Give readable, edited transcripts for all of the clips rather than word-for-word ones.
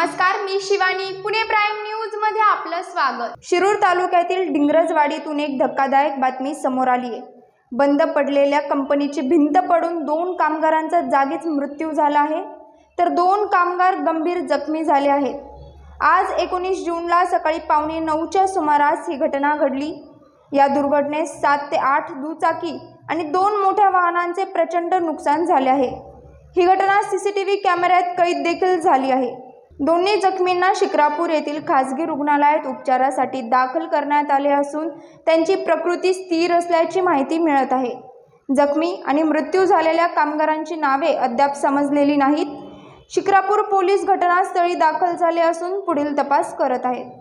नमस्कार, मी Shivani. Pune prime news मध्ये आपलं स्वागत. शिरूर तालुक्यातील डिंगरजवाडीतून एक धक्कादायक बातमी समोर आली आहे. बंद पडलेल्या कंपनीची भिंत पडून 2 कामगारांचा जागीच मृत्यू झाला आहे, तर 2 कामगार गंभीर जखमी झाले आहेत. आज 19 जूनला सकाळी 8:45च्या सुमारास ही घटना घडली. या दुर्घटनेत 7 ते 8 दुचाकी आणि 2 मोठ्या वाहनांचे प्रचंड नुकसान झाले आहे. ही घटना सीसीटीव्ही कॅमेऱ्यात कैद देखील झाली आहे. दोन्ही जखमींना शिक्रापूर येथील खासगी रुग्णालयात उपचारासाठी दाखल करण्यात आले असून त्यांची प्रकृती स्थिर असल्याची माहिती मिळत आहे. जखमी आणि मृत्यू झालेल्या कामगारांची नावे अद्याप समजलेली नाहीत. शिक्रापूर पोलीस घटनास्थळी दाखल झाले असून पुढील तपास करत आहेत.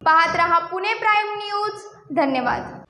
पाहत रहा पुणे प्राईम न्यूज. धन्यवाद.